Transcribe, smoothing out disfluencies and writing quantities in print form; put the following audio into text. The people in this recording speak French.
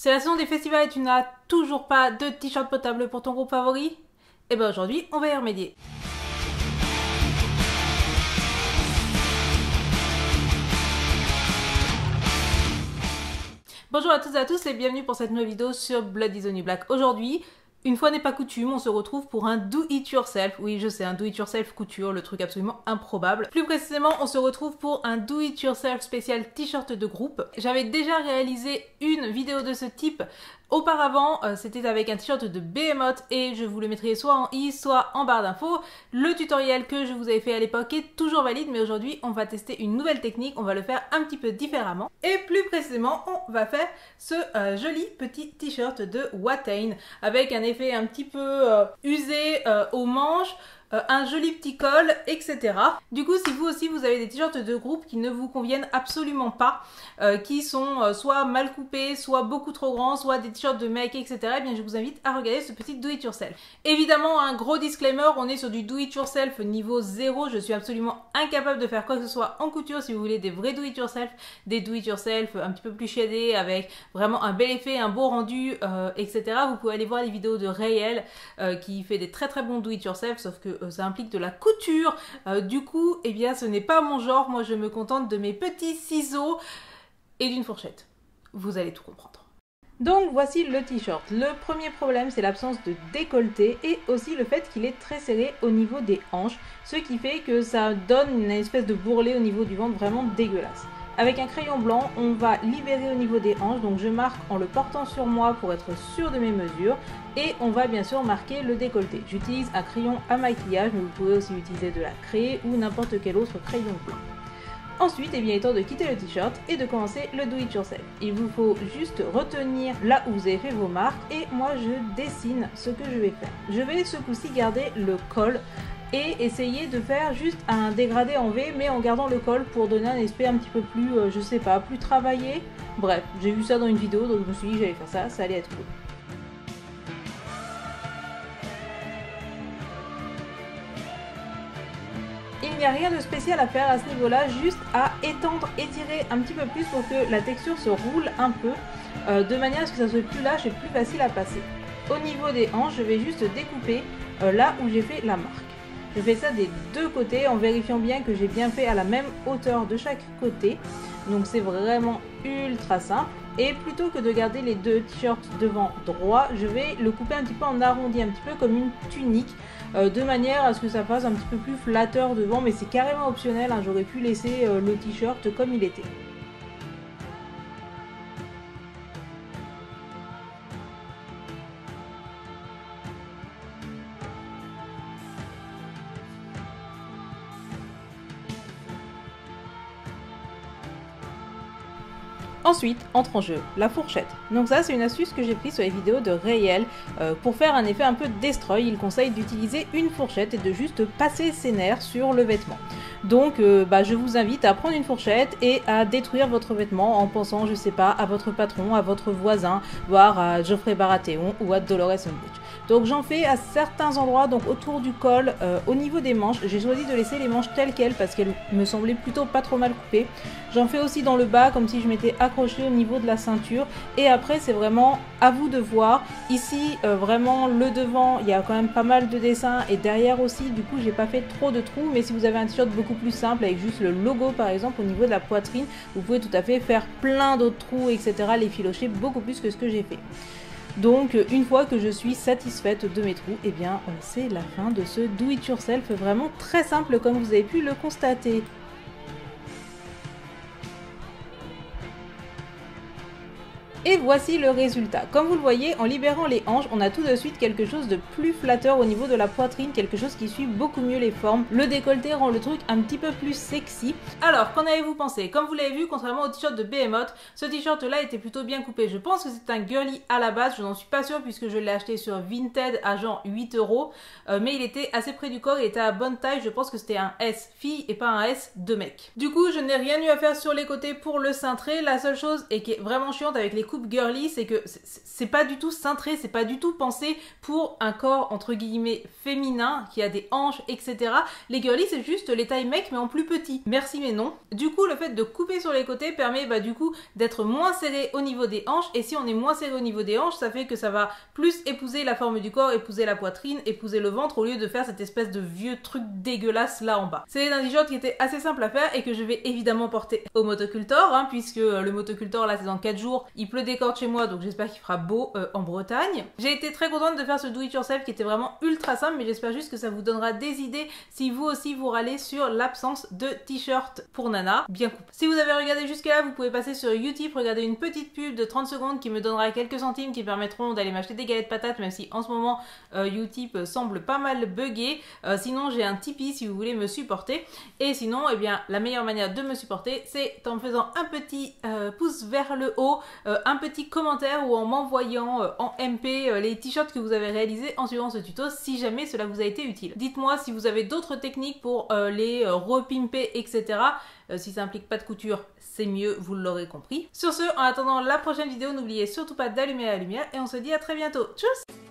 C'est la saison des festivals et tu n'as toujours pas de t-shirt potable pour ton groupe favori? Et bien aujourd'hui, on va y remédier. Bonjour à toutes et à tous et bienvenue pour cette nouvelle vidéo sur Blood is the New Black. Aujourd'hui, une fois n'est pas coutume, on se retrouve pour un do-it-yourself. Oui, je sais, un do-it-yourself couture, le truc absolument improbable. Plus précisément, on se retrouve pour un do-it-yourself spécial t-shirt de groupe. J'avais déjà réalisé une vidéo de ce type auparavant, c'était avec un t-shirt de Behemoth et je vous le mettrai soit en i, soit en barre d'infos. Le tutoriel que je vous avais fait à l'époque est toujours valide, mais aujourd'hui on va tester une nouvelle technique, on va le faire un petit peu différemment. Et plus précisément, on va faire ce joli petit t-shirt de Watain avec un effet un petit peu usé aux manches, un joli petit col, etc. Du coup, si vous aussi vous avez des t-shirts de groupe qui ne vous conviennent absolument pas, qui sont soit mal coupés, soit beaucoup trop grands, soit des t-shirts de mecs, etc., eh bien je vous invite à regarder ce petit do-it-yourself. Évidemment, un gros disclaimer, on est sur du do-it-yourself niveau 0, je suis absolument incapable de faire quoi que ce soit en couture. Si vous voulez des vrais do-it-yourself, des do-it-yourself un petit peu plus shadés, avec vraiment un bel effet, un beau rendu, etc., vous pouvez aller voir les vidéos de Rayel qui fait des très très bons do-it-yourself, sauf que ça implique de la couture. Du coup, eh bien ce n'est pas mon genre, moi je me contente de mes petits ciseaux et d'une fourchette. Vous allez tout comprendre. Donc voici le t-shirt. Le premier problème, c'est l'absence de décolleté et aussi le fait qu'il est très serré au niveau des hanches, ce qui fait que ça donne une espèce de bourrelet au niveau du ventre vraiment dégueulasse. Avec un crayon blanc, on va libérer au niveau des hanches, donc je marque en le portant sur moi pour être sûr de mes mesures et on va bien sûr marquer le décolleté. J'utilise un crayon à maquillage, mais vous pouvez aussi utiliser de la craie ou n'importe quel autre crayon blanc. Ensuite, il est temps de quitter le t-shirt et de commencer le do-it-yourself. Il vous faut juste retenir là où vous avez fait vos marques et moi je dessine ce que je vais faire. Je vais ce coup-ci garder le col et essayer de faire juste un dégradé en V mais en gardant le col pour donner un aspect un petit peu plus, je sais pas, plus travaillé. Bref, j'ai vu ça dans une vidéo donc je me suis dit que j'allais faire ça, ça allait être cool. Il n'y a rien de spécial à faire à ce niveau-là, juste à étendre, étirer un petit peu plus pour que la texture se roule un peu, de manière à ce que ça soit plus lâche et plus facile à passer. Au niveau des hanches, je vais juste découper là où j'ai fait la marque. Je fais ça des deux côtés en vérifiant bien que j'ai bien fait à la même hauteur de chaque côté. Donc c'est vraiment ultra simple. Et plutôt que de garder les deux t-shirts devant droit, je vais le couper un petit peu en arrondi, un petit peu comme une tunique, de manière à ce que ça fasse un petit peu plus flatteur devant, mais c'est carrément optionnel, hein, j'aurais pu laisser le t-shirt comme il était. Ensuite, entre en jeu la fourchette. Donc ça, c'est une astuce que j'ai prise sur les vidéos de Rayel. Pour faire un effet un peu destroy, il conseille d'utiliser une fourchette et de juste passer ses nerfs sur le vêtement. Donc je vous invite à prendre une fourchette et à détruire votre vêtement en pensant, je sais pas, à votre patron, à votre voisin, voire à Geoffrey Baratheon ou à Dolores Umbridge. Donc j'en fais à certains endroits, donc autour du col, au niveau des manches. J'ai choisi de laisser les manches telles quelles parce qu'elles me semblaient plutôt pas trop mal coupées. J'en fais aussi dans le bas comme si je m'étais accrochée au niveau de la ceinture. Et après c'est vraiment à vous de voir. Ici vraiment le devant, il y a quand même pas mal de dessins et derrière aussi, du coup j'ai pas fait trop de trous. Mais si vous avez un t-shirt beaucoup plus simple avec juste le logo par exemple au niveau de la poitrine, vous pouvez tout à fait faire plein d'autres trous, etc. Les filocher beaucoup plus que ce que j'ai fait. Donc une fois que je suis satisfaite de mes trous, eh bien c'est la fin de ce do it yourself vraiment très simple comme vous avez pu le constater. Et voici le résultat. Comme vous le voyez, en libérant les hanches, on a tout de suite quelque chose de plus flatteur au niveau de la poitrine, quelque chose qui suit beaucoup mieux les formes. Le décolleté rend le truc un petit peu plus sexy. Alors, qu'en avez-vous pensé? Comme vous l'avez vu, contrairement au t-shirt de Behemoth, ce t-shirt là était plutôt bien coupé. Je pense que c'est un girly à la base, je n'en suis pas sûre puisque je l'ai acheté sur Vinted à genre 8 €, mais il était assez près du corps, il était à bonne taille, je pense que c'était un S fille et pas un S de mec. Du coup, je n'ai rien eu à faire sur les côtés pour le cintrer. La seule chose et qui est vraiment chiante avec les coupes girly, c'est que c'est pas du tout cintré, c'est pas du tout pensé pour un corps entre guillemets féminin qui a des hanches, etc. Les girly, c'est juste les tailles mec mais en plus petit. Merci mais non. Du coup, le fait de couper sur les côtés permet du coup d'être moins serré au niveau des hanches, et si on est moins serré au niveau des hanches, ça fait que ça va plus épouser la forme du corps, épouser la poitrine, épouser le ventre, au lieu de faire cette espèce de vieux truc dégueulasse là en bas. C'est un t-shirt qui était assez simple à faire et que je vais évidemment porter au motocultor, hein, puisque le motocultor là c'est dans 4 jours, il pleut des cordes chez moi, donc j'espère qu'il fera beau en Bretagne. J'ai été très contente de faire ce do it yourself qui était vraiment ultra simple, mais j'espère juste que ça vous donnera des idées si vous aussi vous râlez sur l'absence de t-shirt pour nana bien coupé. Si vous avez regardé jusqu'à là, vous pouvez passer sur Utip, regarder une petite pub de 30 secondes qui me donnera quelques centimes qui permettront d'aller m'acheter des galettes patates, même si en ce moment Utip semble pas mal buggé. Sinon j'ai un Tipeee si vous voulez me supporter, et sinon eh bien la meilleure manière de me supporter c'est en faisant un petit pouce vers le haut, un petit commentaire, ou en m'envoyant en MP les t-shirts que vous avez réalisés en suivant ce tuto si jamais cela vous a été utile. Dites-moi si vous avez d'autres techniques pour les repimper, etc. Si ça implique pas de couture, c'est mieux, vous l'aurez compris. Sur ce, en attendant la prochaine vidéo, n'oubliez surtout pas d'allumer la lumière et on se dit à très bientôt. Tchuss!